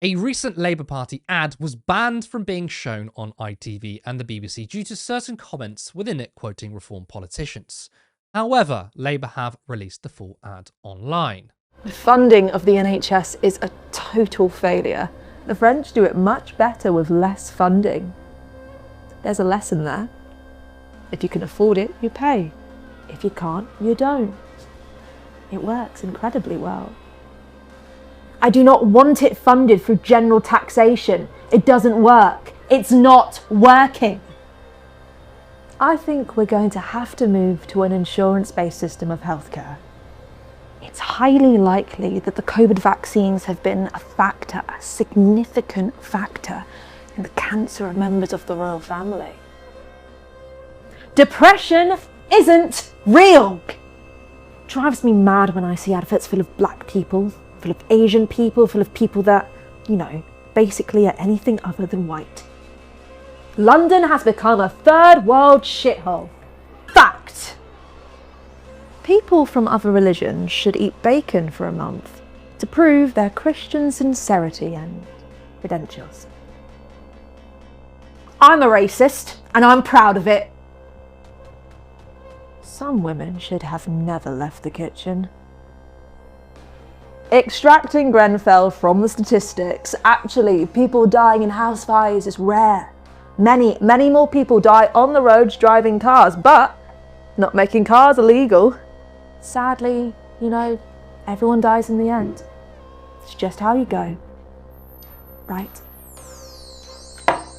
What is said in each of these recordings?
A recent Labour Party ad was banned from being shown on ITV and the BBC due to certain comments within it quoting reform politicians. However, Labour have released the full ad online. The funding of the NHS is a total failure. The French do it much better with less funding. There's a lesson there. If you can afford it, you pay. If you can't, you don't. It works incredibly well. I do not want it funded through general taxation. It doesn't work. It's not working. I think we're going to have to move to an insurance-based system of healthcare. It's highly likely that the COVID vaccines have been a factor, a significant factor, in the cancer of members of the royal family. Depression isn't real. It drives me mad when I see adverts full of black people, full of Asian people, full of people that, basically are anything other than white. London has become a third world shithole. Fact. People from other religions should eat bacon for a month to prove their Christian sincerity and credentials. I'm a racist and I'm proud of it. Some women should have never left the kitchen. Extracting Grenfell from the statistics, actually, people dying in house fires is rare. Many more people die on the roads driving cars, but not making cars illegal. Sadly, everyone dies in the end. It's just how you go, right?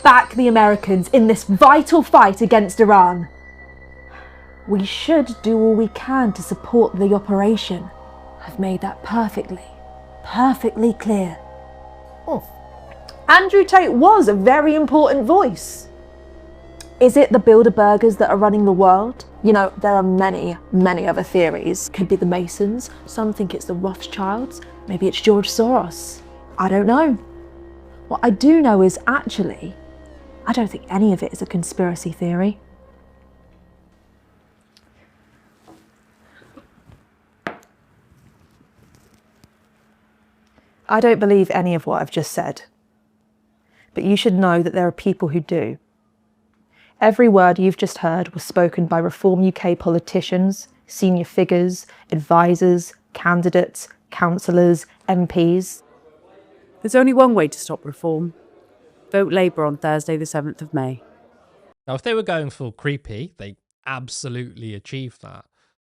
Back the Americans in this vital fight against Iran. We should do all we can to support the operation. I've made that perfectly clear. Andrew Tate was a very important voice. Is it the Bilderbergers that are running the world? There are many other theories. Could be the Masons. Some think it's the Rothschilds. Maybe it's George Soros. I don't know. What I do know is actually, I don't think any of it is a conspiracy theory. I don't believe any of what I've just said. But you should know that there are people who do. Every word you've just heard was spoken by Reform UK politicians, senior figures, advisors, candidates, councillors, MPs. There's only one way to stop reform. Vote Labour on Thursday the 7th of May. Now, if they were going full creepy, they absolutely achieved that.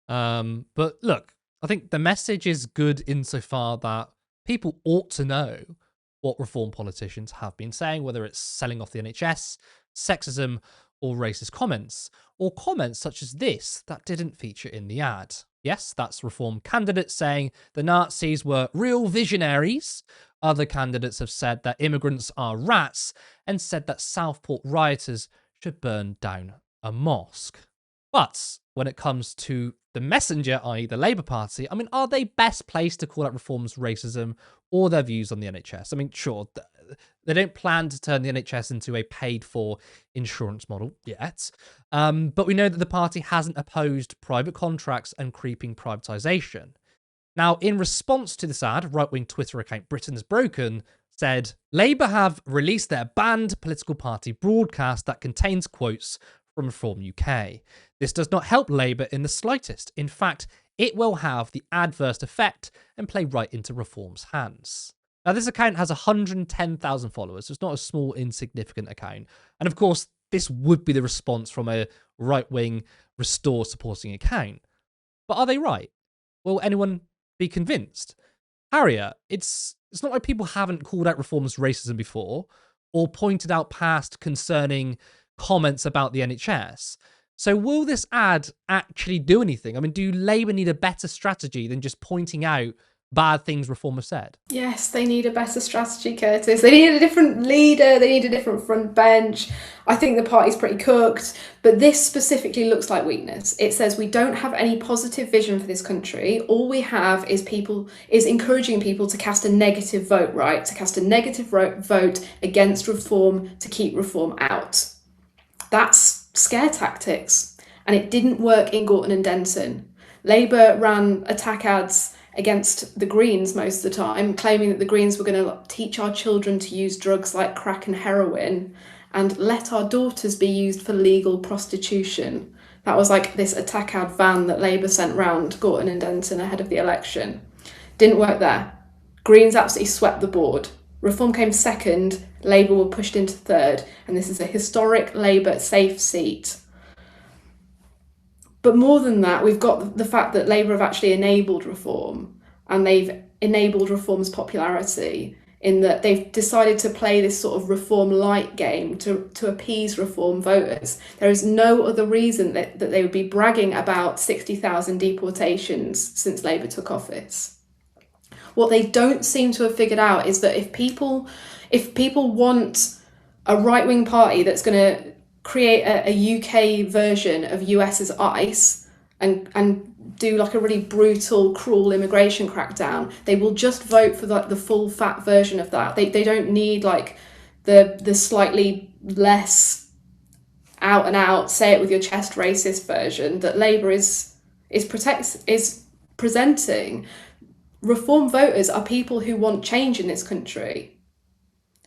But look, I think the message is good insofar that people ought to know what reform politicians have been saying, whether it's selling off the NHS, sexism, or racist comments, or comments such as this that didn't feature in the ad. Yes, that's reform candidates saying the Nazis were real visionaries. Other candidates have said that immigrants are rats and said that Southport rioters should burn down a mosque. But when it comes to the messenger, i.e. the Labour Party, are they best placed to call out reform's racism or their views on the NHS? Sure, they don't plan to turn the NHS into a paid-for insurance model yet, but we know that the party hasn't opposed private contracts and creeping privatisation. Now, in response to this ad, right-wing Twitter account Britain is Broken said, Labour have released their banned political party broadcast that contains quotes from Reform UK. This does not help Labour in the slightest. In fact, it will have the adverse effect and play right into Reform's hands. Now, this account has 110,000 followers, so it's not a small, insignificant account. And of course, this would be the response from a right-wing Restore supporting account. But are they right? Will anyone be convinced? Harriet, it's not like people haven't called out Reform's racism before or pointed out past concerning comments about the NHS. So will this ad actually do anything? Do Labour need a better strategy than just pointing out bad things Reform have said? Yes, they need a better strategy, Curtis. They need a different leader. They need a different front bench. I think the party's pretty cooked, but this specifically looks like weakness. It says we don't have any positive vision for this country. All we have is encouraging people to cast a negative vote, right? To cast a negative vote against Reform to keep Reform out. That's scare tactics, and it didn't work in Gorton and Denson. Labour ran attack ads against the Greens most of the time, claiming that the Greens were going to teach our children to use drugs like crack and heroin and let our daughters be used for legal prostitution. That was like this attack ad van that Labour sent round Gorton and Denton ahead of the election. Didn't work there. Greens absolutely swept the board. Reform came second, Labour were pushed into third, and this is a historic Labour safe seat. But more than that, we've got the fact that Labour have actually enabled reform, and they've enabled reform's popularity in that they've decided to play this sort of reform light game to appease reform voters. There is no other reason that they would be bragging about 60,000 deportations since Labour took office. What they don't seem to have figured out is that if people want a right-wing party that's going to create a UK version of US's ICE and do like a really brutal, cruel immigration crackdown, they will just vote for the full fat version of that. They don't need like the slightly less out and out, say it with your chest racist version that Labour is presenting. Reform voters are people who want change in this country.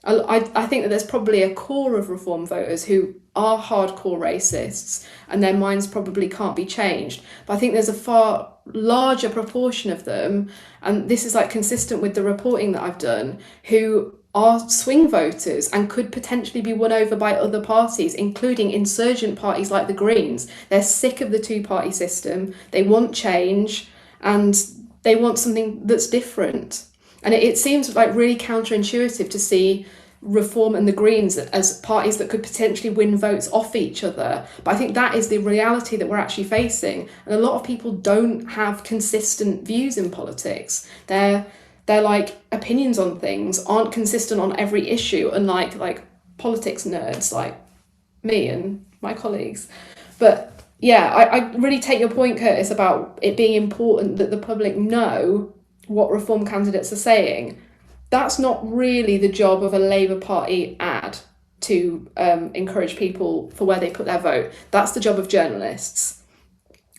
I think that there's probably a core of reform voters who are hardcore racists and their minds probably can't be changed. But I think there's a far larger proportion of them, and this is like consistent with the reporting that I've done, who are swing voters and could potentially be won over by other parties, including insurgent parties like the Greens. They're sick of the two-party system. They want change and they want something that's different. And it seems like really counterintuitive to see Reform and the Greens as parties that could potentially win votes off each other. But I think that is the reality that we're actually facing. And a lot of people don't have consistent views in politics. Their like opinions on things aren't consistent on every issue, unlike like politics nerds like me and my colleagues. But yeah, I really take your point, Curtis, about it being important that the public know what reform candidates are saying. That's not really the job of a Labour Party ad to encourage people for where they put their vote. That's the job of journalists.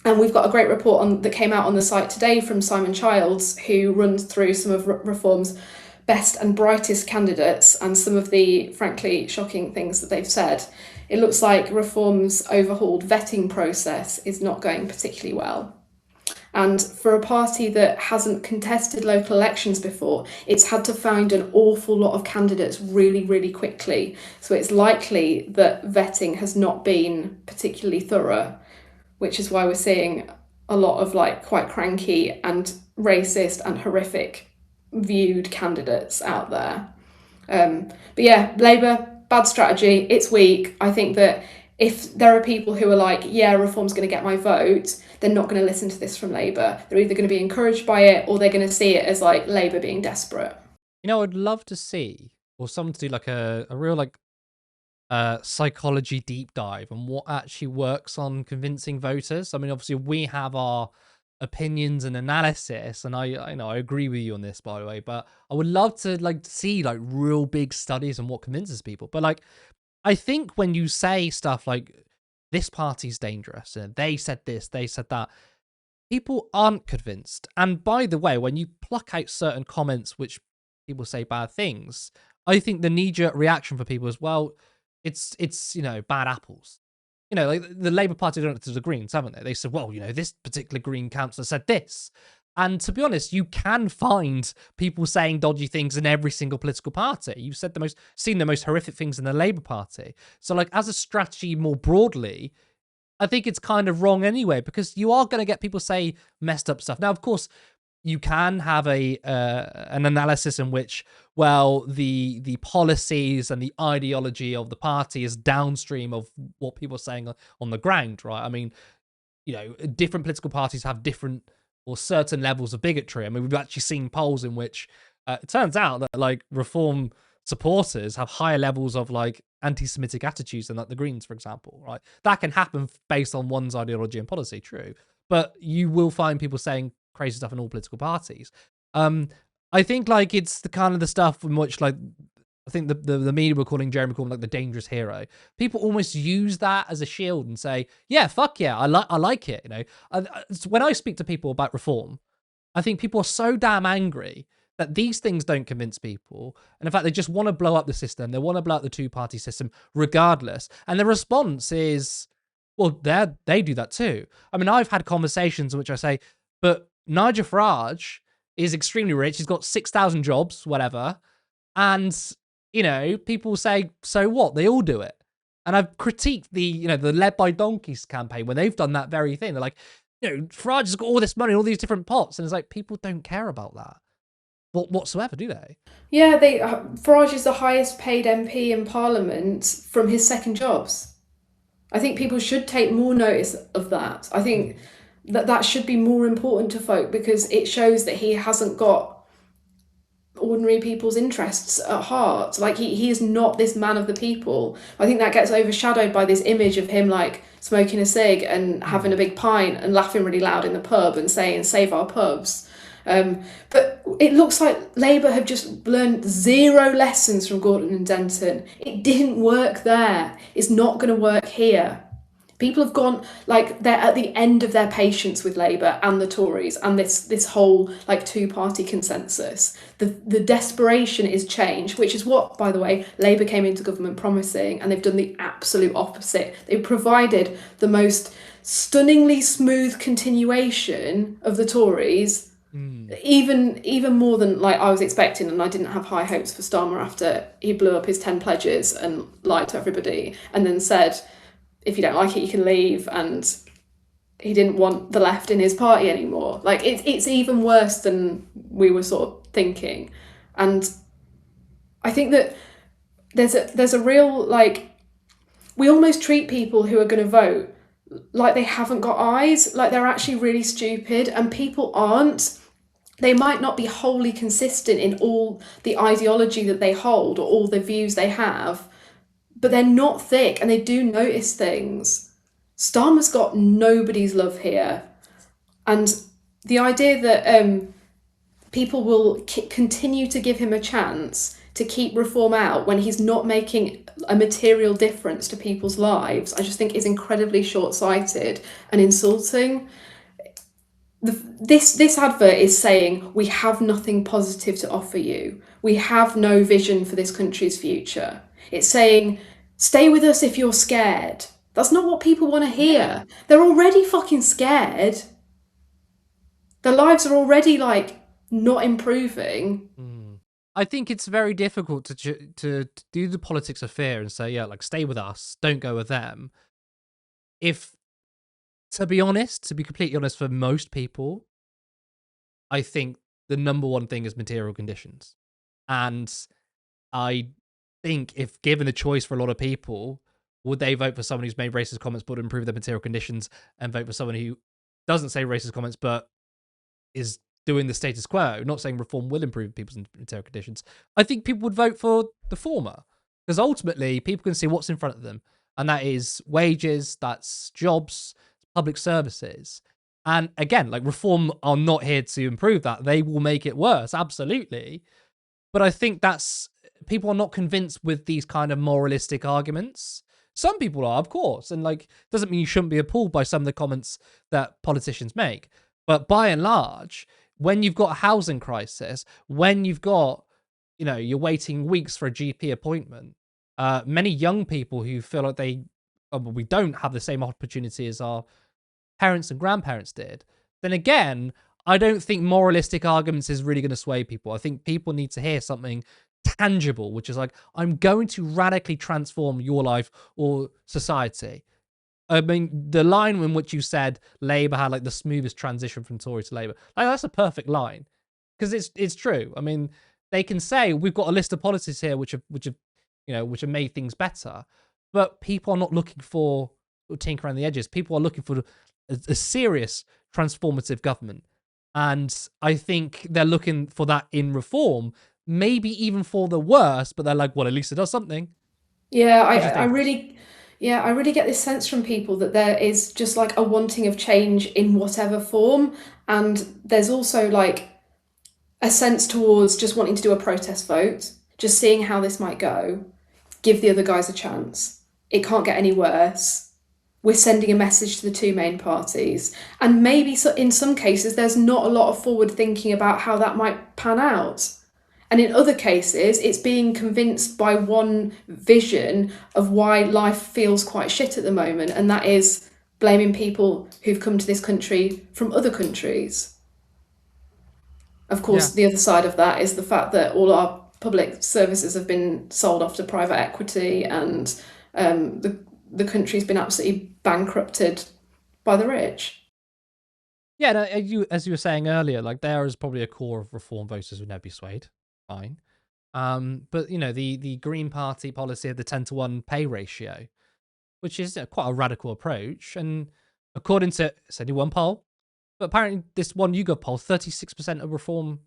And we've got a great report that came out on the site today from Simon Childs, who runs through some of Reform's best and brightest candidates and some of the, frankly, shocking things that they've said. It looks like Reform's overhauled vetting process is not going particularly well. And for a party that hasn't contested local elections before, it's had to find an awful lot of candidates really, really quickly. So it's likely that vetting has not been particularly thorough, which is why we're seeing a lot of like quite cranky and racist and horrific viewed candidates out there. But yeah, Labour, bad strategy, it's weak. I think that if there are people who are like, yeah, Reform's going to get my vote, they're not going to listen to this from Labour. They're either going to be encouraged by it or they're going to see it as like Labour being desperate. You know, I'd love to see, or someone to do like a real like psychology deep dive on what actually works on convincing voters. I mean, obviously we have our opinions and analysis, and I know I agree with you on this, by the way, but I would love to like see like real big studies on what convinces people. But like, I think when you say stuff like this party's dangerous and they said this, they said that, people aren't convinced. And by the way, when you pluck out certain comments which people say bad things, I think the knee-jerk reaction for people is, well, it's you know, bad apples. You know, like the Labour Party done it to the Greens, haven't they? They said, well, you know, this particular Green councillor said this. And to be honest, you can find people saying dodgy things in every single political party. You've seen the most horrific things in the Labour Party. So like as a strategy more broadly, I think it's kind of wrong anyway, because you are going to get people say messed up stuff. Now, of course, you can have an analysis in which, well, the policies and the ideology of the party is downstream of what people are saying on the ground, right? I mean, you know, different political parties have different or certain levels of bigotry. I mean, we've actually seen polls in which it turns out that like Reform supporters have higher levels of like anti-Semitic attitudes than like the Greens, for example, right? That can happen based on one's ideology and policy, true. But you will find people saying crazy stuff in all political parties. I think like it's the kind of the stuff in which like I think the media were calling Jeremy Corbyn like the dangerous hero. People almost use that as a shield and say, yeah, fuck yeah, I like it. You know, when I speak to people about Reform, I think people are so damn angry that these things don't convince people. And in fact, they just want to blow up the system. They want to blow up the two-party system regardless. And the response is, well, they do that too. I mean, I've had conversations in which I say, but Nigel Farage is extremely rich. He's got 6,000 jobs, whatever. And, you know, people say, so what? They all do it. And I've critiqued the Led by Donkeys campaign when they've done that very thing. They're like, you know, Farage has got all this money, all these different pots. And it's like, people don't care about that whatsoever, do they? Yeah, Farage is the highest paid MP in Parliament from his second jobs. I think people should take more notice of that. I think that should be more important to folk because it shows that he hasn't got ordinary people's interests at heart. Like he is not this man of the people. I think that gets overshadowed by this image of him like smoking a cig and having a big pint and laughing really loud in the pub and saying save our pubs. But it looks like Labour have just learned zero lessons from Gordon and Denton. It didn't work there. It's not going to work here. People have gone, like, they're at the end of their patience with Labour and the Tories and this whole, like, two-party consensus. The desperation is change, which is what, by the way, Labour came into government promising, and they've done the absolute opposite. They've provided the most stunningly smooth continuation of the Tories, even more than like I was expecting, and I didn't have high hopes for Starmer after he blew up his 10 pledges and lied to everybody and then said, if you don't like it, you can leave, and he didn't want the left in his party anymore. Like, it's even worse than we were sort of thinking. And I think that there's a real, like, we almost treat people who are going to vote like they haven't got eyes, like they're actually really stupid, and people aren't. They might not be wholly consistent in all the ideology that they hold or all the views they have, but they're not thick and they do notice things. Starmer's got nobody's love here. And the idea that people will continue to give him a chance to keep reform out when he's not making a material difference to people's lives, I just think is incredibly short-sighted and insulting. This advert is saying, we have nothing positive to offer you. We have no vision for this country's future. It's saying, stay with us if you're scared. That's not what people want to hear. They're already fucking scared. Their lives are already, like, not improving. I think it's very difficult to do the politics of fear and say, yeah, like, stay with us, don't go with them. If, to be honest, to be completely honest, for most people, I think the number one thing is material conditions. And I think if given the choice for a lot of people, would they vote for someone who's made racist comments but improve their material conditions, and vote for someone who doesn't say racist comments but is doing the status quo, not saying reform will improve people's material conditions? I think people would vote for the former, because ultimately people can see what's in front of them, and that is wages, that's jobs, public services. And again, like, reform are not here to improve that. They will make it worse, absolutely. But I think people are not convinced with these kind of moralistic arguments. Some people are, of course, and like, doesn't mean you shouldn't be appalled by some of the comments that politicians make. But by and large, when you've got a housing crisis, when you've got, you're waiting weeks for a GP appointment, many young people who feel like we don't have the same opportunity as our parents and grandparents did, then again, I don't think moralistic arguments is really going to sway people. I think people need to hear something tangible, which is like, I'm going to radically transform your life or society. I mean, the line in which you said Labour had like the smoothest transition from Tory to Labour, like, that's a perfect line, because it's true. I mean, they can say we've got a list of policies here which have made things better, but people are not looking for tinker around the edges. People are looking for a serious transformative government, and I think they're looking for that in reform, maybe even for the worse. But they're like, well, at least it does something. Yeah, I really get this sense from people that there is just like a wanting of change in whatever form, and there's also like a sense towards just wanting to do a protest vote, just seeing how this might go, give the other guys a chance. It can't get any worse. we're sending a message to the two main parties. And maybe in some cases, there's not a lot of forward thinking about how that might pan out. And in other cases, it's being convinced by one vision of why life feels quite shit at the moment, and that is blaming people who've come to this country from other countries. Of course, the other side of that is the fact that all our public services have been sold off to private equity, and the country's been absolutely bankrupted by the rich. Yeah, no, as you were saying earlier, like there is probably a core of reform voters who would never be swayed. Fine. But you know, the Green Party policy of the 10-to-1 pay ratio, which is quite a radical approach, and according to it's only one poll, but apparently this one YouGov poll, 36% of reform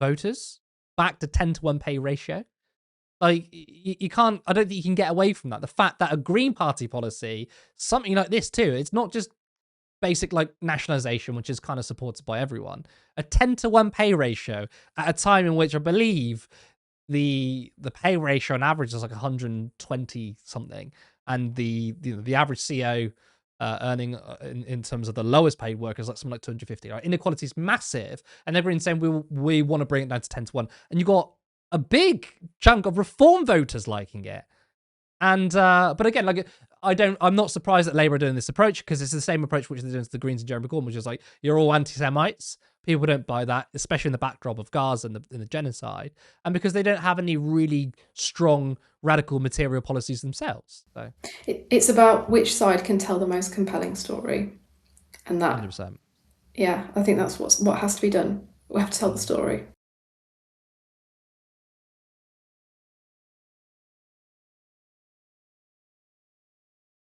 voters backed a 10-to-1 pay ratio. Like you can't, I don't think you can get away from that. The fact that a Green Party policy, something like this too, it's not just basic like nationalization, which is kind of supported by everyone. A 10-to-1 pay ratio at a time in which I believe the pay ratio on average is like 120 something, and the average CO earning in terms of the lowest paid workers like something like 250. Right? Inequality is massive, and everyone's saying we want to bring it down to 10-to-1, and you got a big chunk of reform voters liking it. And but again, like I'm not surprised that Labour are doing this approach, because it's the same approach which they're doing to the Greens and Jeremy Corbyn, which is like, you're all anti-Semites. People don't buy that, especially in the backdrop of Gaza and the genocide, and because they don't have any really strong radical material policies themselves. So it's about which side can tell the most compelling story, and that 100%. Yeah, I think that's what has to be done. We have to tell the story.